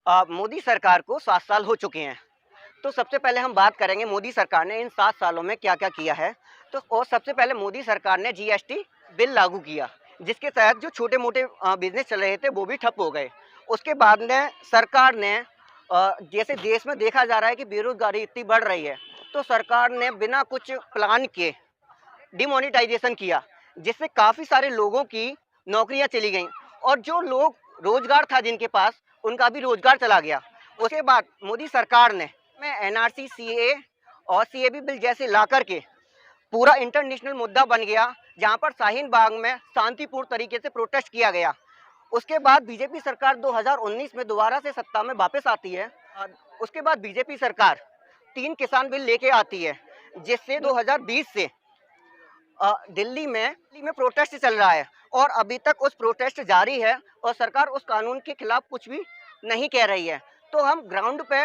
मोदी सरकार को 7 साल हो चुके हैं। तो सबसे पहले हम बात करेंगे मोदी सरकार ने इन 7 सालों में क्या-क्या किया है। तो और सबसे पहले मोदी सरकार ने जीएसटी बिल लागू किया, जिसके तहत जो छोटे-मोटे बिज़नेस चल रहे थे वो भी ठप हो गए। उसके बाद में सरकार ने जैसे देश में देखा जा रहा है कि बेरोज़गारी इतनी बढ़ रही है, तो सरकार ने बिना कुछ प्लान किए डिमोनेटाइजेशन किया, जिससे काफ़ी सारे लोगों की नौकरियां चली गईं और जो लोग रोजगार था जिनके पास, उनका भी रोजगार चला गया। उसके बाद मोदी सरकार ने एनआरसी, सीएए और सीएबी बिल जैसे ला करके पूरा इंटरनेशनल मुद्दा बन गया, जहां पर शाहीन बाग में शांतिपूर्ण तरीके से प्रोटेस्ट किया गया। उसके बाद बीजेपी सरकार 2019 में दोबारा से सत्ता में वापस आती है। उसके बाद बीजेपी सरकार 3 किसान बिल लेके आती है, जिससे 2020 से दिल्ली में प्रोटेस्ट चल रहा है और अभी तक उस प्रोटेस्ट जारी है और सरकार उस कानून के खिलाफ कुछ भी नहीं कह रही है। तो हम ग्राउंड पे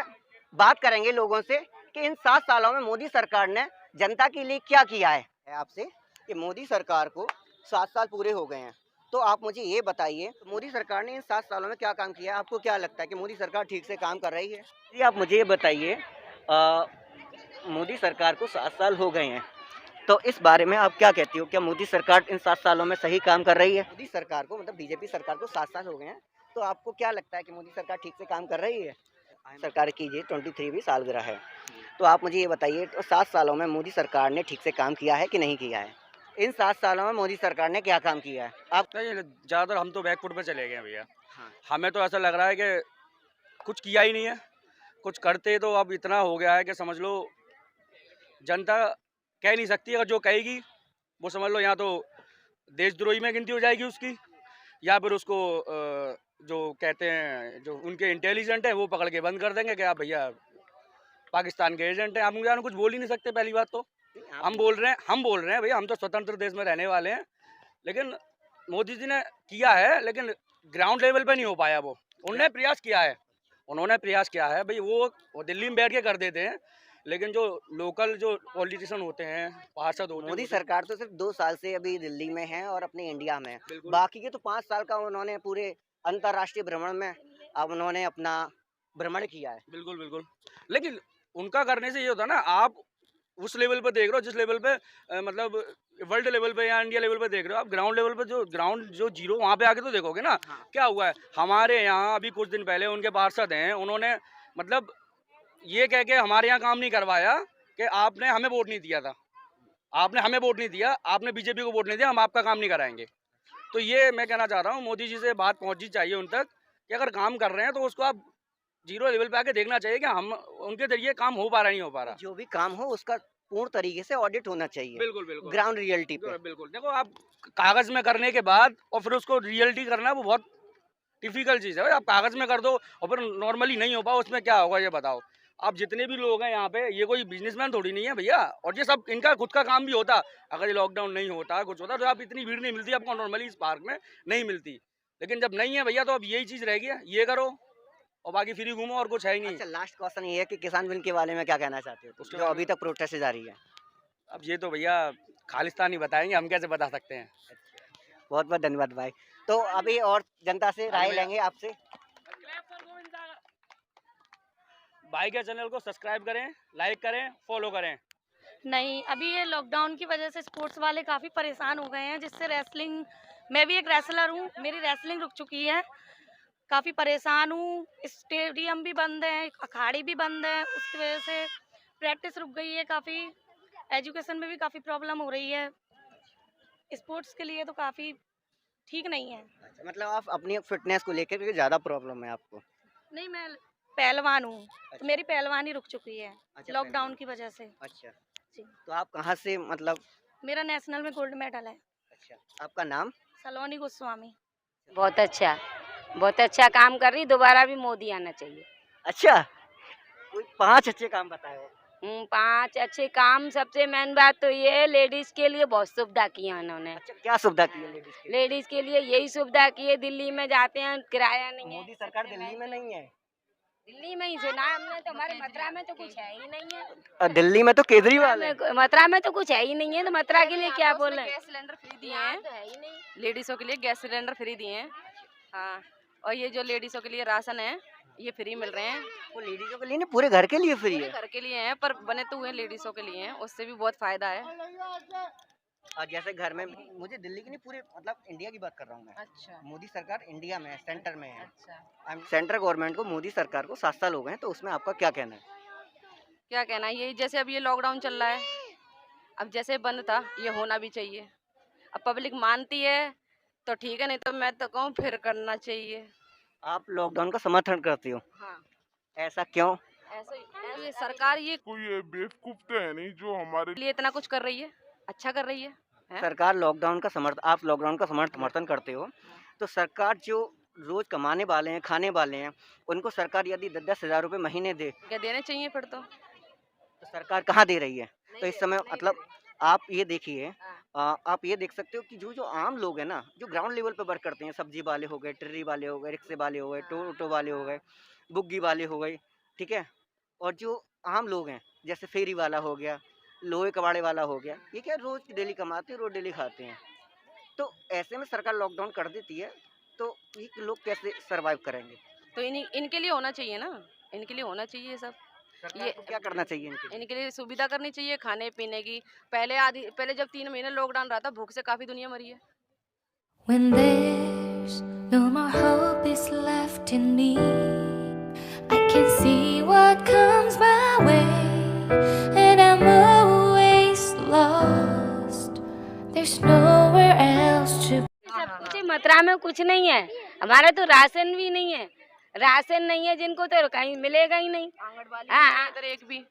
बात करेंगे लोगों से कि इन 7 सालों में मोदी सरकार ने जनता के लिए क्या किया है। आपसे कि मोदी सरकार को 7 साल पूरे हो गए हैं, तो आप मुझे ये बताइए मोदी सरकार ने इन 7 सालों में क्या काम किया है? आपको क्या लगता है कि मोदी सरकार ठीक से काम कर रही है? जी, आप मुझे ये बताइए, मोदी सरकार को 7 साल हो गए हैं, तो इस बारे में आप क्या कहती हो? क्या मोदी सरकार इन 7 सालों में सही काम कर रही है? मोदी सरकार को मतलब बीजेपी सरकार को 7 साल हो गए हैं, तो आपको क्या लगता है कि मोदी सरकार ठीक से काम कर रही है? सरकार की ये 23वीं सालगिरह है, तो आप मुझे ये बताइए, तो 7 सालों में मोदी सरकार ने ठीक से काम किया है कि नहीं किया है? इन 7 सालों में मोदी सरकार ने क्या काम किया है? आप नहीं, ज़्यादातर हम तो बैकफुट पे चले गए हैं भैया। हाँ, हमें तो ऐसा लग रहा है कि कुछ किया ही नहीं है। कुछ करते तो अब इतना हो गया है कि समझ लो जनता कह नहीं सकती, अगर जो कहेगी वो समझ लो या तो देशद्रोही में गिनती हो जाएगी उसकी, या फिर उसको जो कहते हैं जो उनके इंटेलिजेंट है वो पकड़ के बंद कर देंगे कि आप भैया पाकिस्तान के एजेंट हैं। आप उनके कुछ बोल ही नहीं सकते। पहली बात तो हम बोल रहे हैं भैया, हम तो स्वतंत्र देश में रहने वाले हैं। लेकिन मोदी जी ने किया है, लेकिन ग्राउंड लेवल पे नहीं हो पाया। वो उन्होंने प्रयास किया है, भाई वो दिल्ली में बैठ के कर देते हैं, लेकिन जो लोकल जो पॉलिटिशियन होते हैं, पार्षद होते हैं, मोदी सरकार तो सिर्फ 2 साल से अभी दिल्ली में है और अपने इंडिया में है। बिल्कुल बाकी के तो 5 साल का उन्होंने पूरे अंतर्राष्ट्रीय भ्रमण में अब उन्होंने अपना भ्रमण किया है। बिल्कुल बिल्कुल। लेकिन उनका करने से ये होता है ना, आप उस लेवल पे देख रहे हो जिस लेवल पे मतलब वर्ल्ड लेवल पे या इंडिया लेवल पे देख रहे हो। आप ग्राउंड लेवल पे जो जीरो वहाँ पे आके तो देखोगे ना। हाँ। क्या हुआ है हमारे यहाँ अभी कुछ दिन पहले उनके पार्षद हैं, उन्होंने मतलब ये कह के हमारे यहाँ काम नहीं करवाया कि आपने हमें वोट नहीं दिया था, आपने हमें वोट नहीं दिया, आपने बीजेपी को वोट नहीं दिया, हम आपका काम नहीं कराएंगे। तो ये मैं कहना चाह रहा हूँ, मोदी जी से बात पहुँचनी चाहिए उन तक कि अगर काम कर रहे हैं तो उसको आप जीरो लेवल पे आके देखना चाहिए कि हम उनके जरिए काम हो पा रहा है नहीं हो पा रहा। जो भी काम हो उसका पूर्ण तरीके से ऑडिट होना चाहिए, बिल्कुल बिल्कुल। ग्राउंड रियलिटी पे। बिल्कुल देखो, आप कागज में करने के बाद और फिर उसको रियलिटी करना वो बहुत डिफिकल्ट चीज़ है भाई। आप कागज में कर दो और फिर नॉर्मली नहीं हो पाओ, उसमें क्या होगा ये बताओ। आप जितने भी लोग हैं यहाँ पे, ये कोई बिजनेसमैन थोड़ी नहीं है भैया, और ये सब इनका खुद का काम भी होता। अगर ये लॉकडाउन नहीं होता, कुछ होता, तो आप इतनी भीड़ नहीं मिलती आपको नॉर्मली इस पार्क में, नहीं मिलती। लेकिन जब नहीं है भैया, तो अब यही चीज़ रहेगी, ये करो और बाकी फ्री घूमो, और कुछ है ही नहीं। अच्छा, लास्ट क्वेश्चन ये है कि किसान बिल के बारे में क्या कहना चाहते हो, उसके जो बारे अभी में तक प्रोटेस्ट जारी है? अब ये तो भैया खालिस्तानी बताएंगे, हम कैसे बता सकते हैं। बहुत बहुत धन्यवाद भाई। तो अभी और जनता से राय लेंगे आपसे। भाई के चैनल को सब्सक्राइब करें, लाइक करें, फॉलो करें। नहीं, अभी ये लॉकडाउन की वजह से स्पोर्ट्स वाले काफ़ी परेशान हो गए हैं, जिससे रेसलिंग, मैं भी एक रेसलर हूँ, मेरी रेसलिंग रुक चुकी है। काफ़ी परेशान हूँ, स्टेडियम भी बंद है, अखाड़े भी बंद है, उसकी वजह से प्रैक्टिस रुक गई है काफ़ी, एजुकेशन में भी काफ़ी प्रॉब्लम हो रही है। स्पोर्ट्स के लिए तो काफ़ी ठीक नहीं है। अच्छा, मतलब आप अपनी फिटनेस को लेकर के ज़्यादा प्रॉब्लम है आपको? नहीं, मैं पहलवान हूँ, अच्छा। तो मेरी पहलवानी रुक चुकी है अच्छा, लॉकडाउन की वजह से। अच्छा, जी, तो आप कहाँ से मतलब? मेरा नेशनल में गोल्ड मेडल है। अच्छा, आपका नाम? सलोनी गोस्वामी। बहुत अच्छा काम कर रही, दोबारा भी मोदी आना चाहिए। अच्छा, कोई 5 अच्छे काम बताओ। 5 अच्छे काम, सबसे मेन बात तो ये है, लेडीज के लिए बहुत सुविधा की है उन्होंने। अच्छा, क्या सुविधा की है लेडीज के लिए? लेडीज के लिए यही सुविधा की है, दिल्ली में जाते हैं किराया नहीं है। मोदी सरकार दिल्ली में नहीं है। दिल्ली में ही सुना है हमने, तो हमारे मथुरा में तो कुछ है ही नहीं है। दिल्ली में तो केजरीवाल है। मथुरा में तो कुछ है ही नहीं है, तो मथुरा के लिए क्या बोले। गैस सिलेंडर फ्री दिए हैं, तो है ही नहीं। लेडीज़ों के लिए गैस सिलेंडर फ्री दिए हैं। हाँ, और ये जो लेडीज़ों के लिए राशन है, ये फ्री मिल रहे हैं। वो लेडीजों के लिए नहीं, पूरे घर के लिए फ्री पूरे है। घर के लिए हैं, पर बने तो हुए लेडीज़ों के लिए हैं, उससे भी बहुत फ़ायदा है। और जैसे घर में, मुझे दिल्ली की नहीं, पूरे मतलब इंडिया की बात कर रहा हूँ मैं। अच्छा, मोदी सरकार इंडिया में है, सेंटर में है। अच्छा। सेंट्रल गवर्नमेंट को, मोदी सरकार को 7 साल हो गए हैं, तो उसमें आपका क्या कहना है? क्या कहना है, यही जैसे अब ये लॉकडाउन चल रहा है, अब जैसे बंद था, ये होना भी चाहिए। अब पब्लिक मानती है तो ठीक है, नहीं तो मैं तो कहूँ फिर करना चाहिए। आप लॉकडाउन का समर्थन करती हो, हाँ, ऐसा क्यों? ये सरकार ये कोई बेवकूफ तो है नहीं जो हमारे लिए इतना कुछ कर रही है, अच्छा कर रही है। हैं? सरकार लॉकडाउन का आप लॉकडाउन का समर्थन करते हो, तो सरकार जो रोज कमाने वाले हैं, खाने वाले हैं, उनको सरकार यदि 10-10 हज़ार रुपये महीने दे, क्या देने चाहिए फिर तो? तो सरकार कहाँ दे रही है? तो इस समय नहीं मतलब आप ये देखिए, हाँ। आप ये देख सकते हो कि जो जो आम लोग हैं ना, जो ग्राउंड लेवल पे वर्क करते हैं, सब्जी वाले हो गए, टिर्री वाले हो गए, रिक्शे वाले हो गए, ऑटो वाले हो गए, बुग्गी वाले हो गए, ठीक है, और जो आम लोग हैं, जैसे फेरी वाला हो गया, लोहे कबाड़े वाला हो गया, ये क्या रोज की डेली कमाते हैं, रोज डेली खाते हैं। तो ऐसे में सरकार लॉकडाउन कर देती है, तो ये लोग कैसे सरवाइव करेंगे? तो इनके लिए होना चाहिए ना, इनके लिए होना चाहिए ये सब। सरकार ये को क्या करना चाहिए इनके लिए? इनके लिए सुविधा करनी चाहिए खाने पीने की। पहले जब 3 महीने लॉकडाउन रहा था, भूख से काफ़ी दुनिया मरी है। When there's no more hope is left in me, I can see what comes my way, and I'm always lost. There's nowhere else to सब कुछ है, मथुरा में कुछ नहीं है। हमारा तो राशन भी नहीं है, राशन नहीं है जिनको तो कहीं मिलेगा ही नहीं। आंगनबाड़ी हाँ, नहीं है इधर एक भी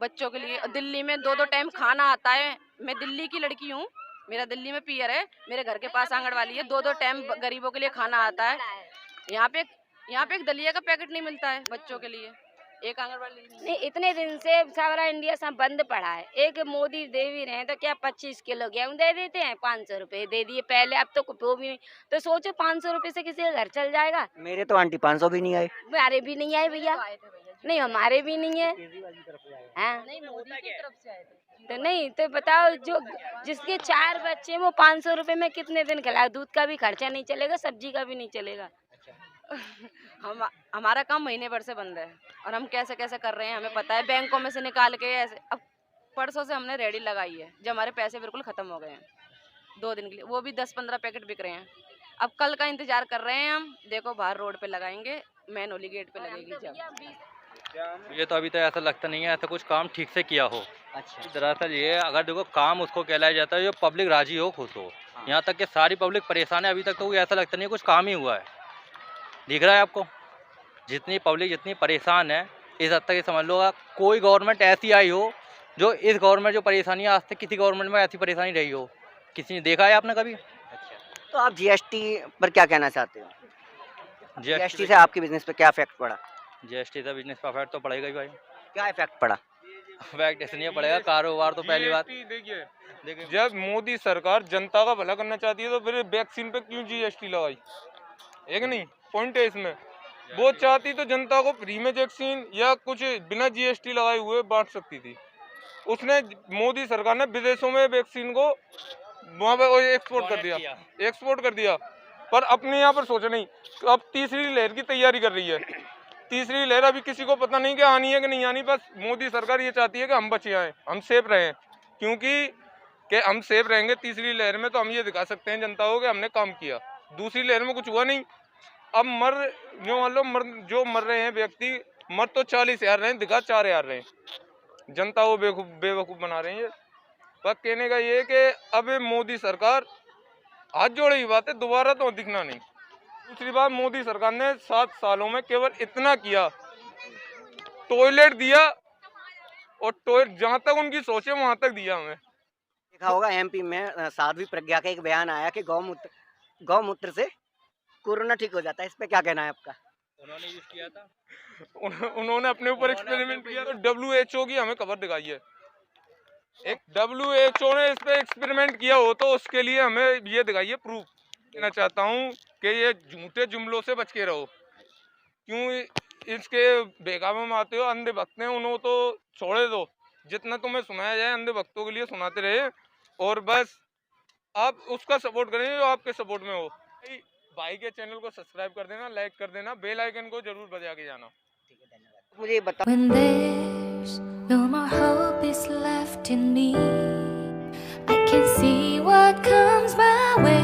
बच्चों के लिए। दिल्ली में 2-2 टाइम खाना आता है। मैं दिल्ली की लड़की हूँ, मेरा दिल्ली में पीयर है, मेरे घर के पास आंगनबाड़ी है, 2-2 टाइम गरीबों के लिए खाना आता है। यहाँ पे एक दलिया का पैकेट नहीं मिलता है बच्चों के लिए, एक आंगनबाड़ी नहीं। नहीं, इतने दिन से सारा इंडिया सब बंद पड़ा है। एक मोदी दे भी रहे हैं तो क्या 25 किलो गेहूँ दे देते हैं, 500 रुपए दे दिए पहले, अब तो वो भी नहीं। तो सोचो 500 रुपए से किसी का घर चल जाएगा? मेरे तो आंटी 500 भी नहीं आए। हमारे भी नहीं आए भैया, नहीं हमारे भी नहीं है। हाँ, नहीं, मोदी की तरफ से आए थे। तो नहीं तो बताओ, जो जिसके 4 बच्चे हैं, वो 500 रुपए में कितने दिन खिलाए? दूध का भी खर्चा नहीं चलेगा, सब्जी का भी नहीं चलेगा। हमारा काम महीने भर से बंद है और हम कैसे कैसे कर रहे हैं हमें पता है। बैंकों में से निकाल के ऐसे, अब परसों से हमने रेडी लगाई है, जब हमारे पैसे बिल्कुल ख़त्म हो गए हैं 2 दिन के लिए, वो भी 10-15 पैकेट बिक रहे हैं। अब कल का इंतजार कर रहे हैं हम, देखो बाहर रोड पे लगाएंगे, मेन होली गेट पे लगेगी जब। ये तो अभी तो ऐसा लगता नहीं है ऐसा कुछ काम ठीक से किया हो। अच्छा, दरअसल ये अगर देखो काम उसको कहलाया जाता है जो पब्लिक राजी हो, खुश हो। यहाँ तक कि सारी पब्लिक परेशान है, अभी तक तो ऐसा लगता नहीं है कुछ काम ही हुआ है। दिख रहा है आपको जितनी पब्लिक जितनी परेशान है, इस हद तक ये समझ लो कोई गवर्नमेंट ऐसी आई हो जो इस गवर्नमेंट जो परेशानी है, आज तक किसी गवर्नमेंट में ऐसी परेशानी रही हो, किसी ने देखा है आपने कभी? अच्छा। तो आप जीएसटी पर क्या कहना चाहते हो? जीएसटी से आपके बिजनेस पे क्या इफेक्ट पड़ा? जीएसटी से बिजनेस पर इफेक्ट तो पड़ेगा ही भाई। क्या इफेक्ट पड़ा? इफेक्ट इसलिए पड़ेगा, कारोबार तो पहली बात देखिए जब मोदी सरकार जनता का भला करना चाहती है तो फिर वैक्सीन पे क्यों जीएसटी लगाई? एक नहीं पॉइंट है इसमें, वो चाहती तो जनता को फ्री में वैक्सीन या कुछ बिना जीएसटी लगाए हुए बांट सकती थी। उसने मोदी सरकार ने विदेशों में वैक्सीन को वहाँ पे एक्सपोर्ट कर दिया, पर अपने यहाँ पर सोचा नहीं। अब तीसरी लहर की तैयारी कर रही है। तीसरी लहर अभी किसी को पता नहीं कि आनी है कि नहीं आनी, बस मोदी सरकार ये चाहती है कि हम बचे आए, हम सेफ रहें, क्योंकि कि हम सेफ रहेंगे तीसरी लहर में तो हम ये दिखा सकते हैं जनता को कि हमने काम किया। दूसरी लहर में कुछ हुआ नहीं। अब जो मर रहे हैं व्यक्ति, मर तो 40,000 रहे हैं, दिखा 4,000 रहे हैं। जनता को बेवकूफ़ बना रहे हैं। ये बस कहने का ये है कि अब मोदी सरकार हाथ जोड़े की बात है, दोबारा तो दिखना नहीं। दूसरी बात, मोदी सरकार ने 7 सालों में केवल इतना किया, टॉयलेट दिया, और टॉयलेट जहाँ तक उनकी सोच है वहाँ तक दिया हमें। देखा होगा एमपी में साध्वी प्रज्ञा का एक बयान आया कि गौमूत्र से कोरोना ठीक हो जाता है। इस पे क्या कहना है आपका? उन्होंने यूज किया था, उन्होंने अपने ऊपर एक्सपेरिमेंट किया, तो WHO की हमें खबर दिखाई है। एक WHO ने इस पे एक्सपेरिमेंट किया हो तो उसके लिए हमें ये दिखाइए प्रूफ। कहना चाहता हूँ कि ये झूठे जुमलों से बच के रहो। क्यों इसके बेकाबू में आते हो? अंधे भक्त हैं, उन्होंने तो छोड़े दो, जितना तुम्हें सुनाया जाए अंधे भक्तों के लिए सुनाते रहे, और बस आप उसका सपोर्ट करें जो आपके सपोर्ट में हो। भाई के चैनल को सब्सक्राइब कर देना, लाइक कर देना, बेल आइकन को जरूर बजा के जाना। मुझे ये बता, When there's no more hope is left in me, I can see what comes my way,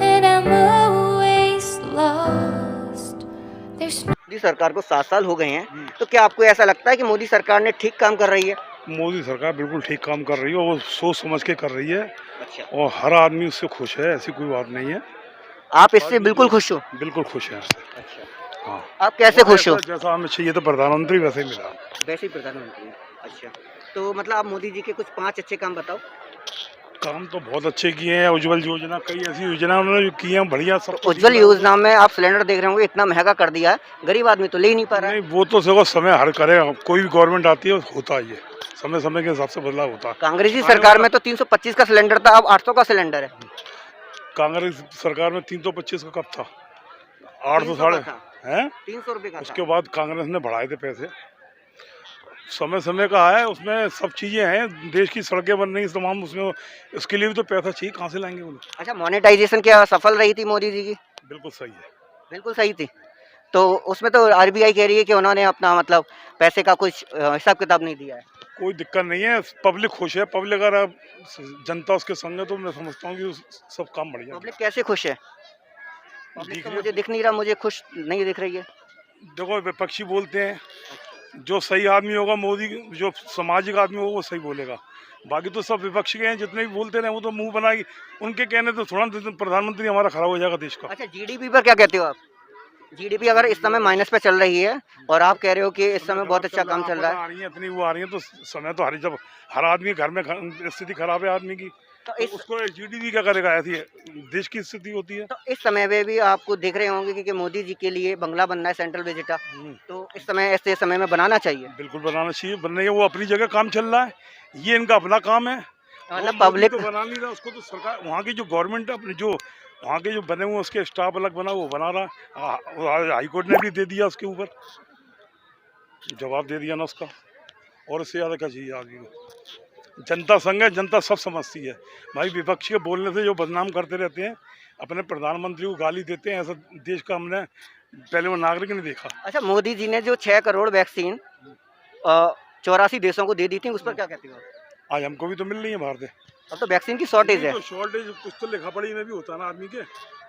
and I'm always lost. There's no Modi सरकार को 7 साल हो गए हैं, तो क्या आपको ऐसा लगता है कि मोदी सरकार ने ठीक काम कर रही है? मोदी सरकार बिल्कुल ठीक काम कर रही है, वो सोच समझ के कर रही है अच्छा, और हर आदमी उससे खुश है, ऐसी कोई बात नहीं है। आप इससे बिल्कुल खुश हो? बिल्कुल खुश है इससे। अच्छा, हाँ, आप कैसे खुश हो? जैसा हमें चाहिए तो प्रधानमंत्री वैसे ही मिला। वैसे ही प्रधानमंत्री हैं। अच्छा, तो मतलब आप मोदी जी के कुछ 5 अच्छे काम बताओ। काम तो बहुत अच्छे किए हैं, उज्ज्वल योजना, कई ऐसी योजना उन्होंने जो की हैं बढ़िया सब। तो उज्ज्वल योजना में आप सिलेंडर देख रहे होंगे, इतना महंगा कर दिया है, गरीब आदमी तो ले ही नहीं पा रहा है। नहीं, वो तो देखो समय हर करेगा, कोई भी गवर्नमेंट आती है होता ही है, समय समय के हिसाब से बदलाव होता है। कांग्रेस की सरकार में तो 325 का सिलेंडर था, अब 800 का सिलेंडर है। कांग्रेस सरकार में 325 का कब था? 800 साढ़े हैं, 300 रुपये का उसके बाद कांग्रेस ने बढ़ाए थे पैसे। समय समय का है, उसमें सब चीज़ें हैं, देश की सड़कें बन रही तमाम, उसमें उसके लिए भी तो पैसा चाहिए, कहाँ से लाएंगे वो लोग? अच्छा, मोनेटाइजेशन क्या सफल रही थी मोदी जी की? बिल्कुल सही है। बिल्कुल सही थी। तो उसमें तो आरबीआई कह रही है कि उन्होंने अपना मतलब पैसे का कुछ हिसाब किताब नहीं दिया है। कोई दिक्कत नहीं है, पब्लिक खुश है, पब्लिक अगर आप जनता उसके संग है तो मैं समझता हूँ कि सब काम बढ़िया। पब्लिक कैसे खुश है? पब्लिक दिख तो रही मुझे है। दिख नहीं रहा, मुझे खुश नहीं दिख रही है। देखो विपक्षी बोलते हैं, जो सही आदमी होगा मोदी, जो सामाजिक आदमी होगा वो सही बोलेगा, बाकी तो सब विपक्षी के हैं, जितने भी बोलते रहे वो तो मुंह बनाएगी, उनके कहने तो थोड़ा प्रधानमंत्री हमारा खराब हो जाएगा देश का। अच्छा, जीडीपी पर क्या कहते हो आप? जीडीपी अगर इस समय माइनस पे चल रही है और आप कह रहे हो कि इस समय बहुत अच्छा काम चल रहा है, आ रही है इतनी, वो आ रही है तो समय तो जब हर आदमी घर में स्थिति खराब है आदमी की, तो तो उसको जीडीपी क्या करेगा? ऐसी देश की स्थिति होती है। तो इस समय में भी आपको देख रहे होंगे कि मोदी जी के लिए बंगला बनना है, सेंट्रल विजिटा, तो इस समय ऐसे समय में बनाना चाहिए। बिल्कुल बनाना चाहिए, बनने वो अपनी जगह काम चल रहा है, ये इनका अपना काम है। मतलब वो पब्लिक तो बना नहीं रहा, उसको तो सरकार, वहाँ की जो गवर्नमेंट है, अपने जो वहाँ के जो बने हुए उसके स्टाफ अलग बना, वो बना रहा। हाई कोर्ट ने भी दे दिया उसके ऊपर, जवाब दे दिया ना उसका, और इससे ज़्यादा क्या चाहिए आगे को? जनता संग है, जनता सब समझती है भाई। विपक्ष के बोलने से जो बदनाम करते रहते हैं, अपने प्रधानमंत्री को गाली देते हैं, ऐसा देश का हमने पहले वो नागरिक ने देखा। अच्छा, मोदी जी ने जो 6 करोड़ वैक्सीन 84 देशों को दे दी थी, उस पर क्या कहते हो? आज हमको भी तो मिल रही है बाहर से। अब तो वैक्सीन की शॉर्टेज है। तो शॉर्टेज कुछ तो लिखा पढ़ी में भी होता है ना आदमी के,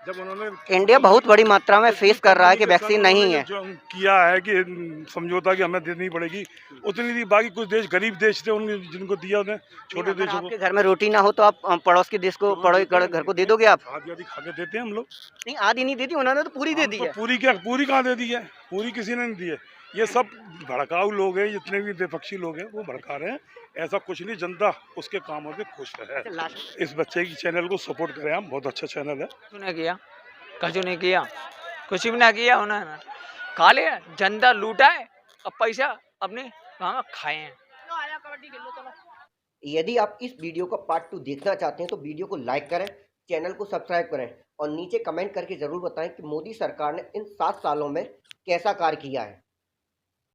जब उन्होंने इंडिया बहुत बड़ी मात्रा में फेस कर रहा है कि वैक्सीन नहीं है। जो किया है कि समझौता कि हमें देनी पड़ेगी, उतनी दी, बाकी कुछ देश गरीब देश थे उन जिनको दिया उन्हें, छोटे अगर देशों को। आपके घर में रोटी ना हो तो आप पड़ोस के देश को, पड़ोस घर को दे दोगे आप? आधी आधी खा के देते हैं हम लोग। नहीं, आधी नहीं देती उन्होंने, तो पूरी दे हम दी तो है। पूरी क्या, पूरी कहाँ दे दी है? पूरी किसी ने नहीं दी है। ये सब भड़काऊ लोग हैं, जितने भी विपक्षी लोग हैं वो भड़का रहे हैं, ऐसा कुछ नहीं। जनता उसके कामों से खुश है। इस बच्चे की चैनल को सपोर्ट करें हम, बहुत अच्छा चैनल है। किया कछु नहीं किया, कुछ भी ना किया उन्होंने, खा लिया, जनता लूटा है, अब पैसा अपने वहाँ खाए हैं। यदि आप इस वीडियो का पार्ट 2 देखना चाहते हैं तो वीडियो को लाइक करें, चैनल को सब्सक्राइब करें और नीचे कमेंट करके ज़रूर बताएं कि मोदी सरकार ने इन 7 सालों में कैसा कार्य किया है।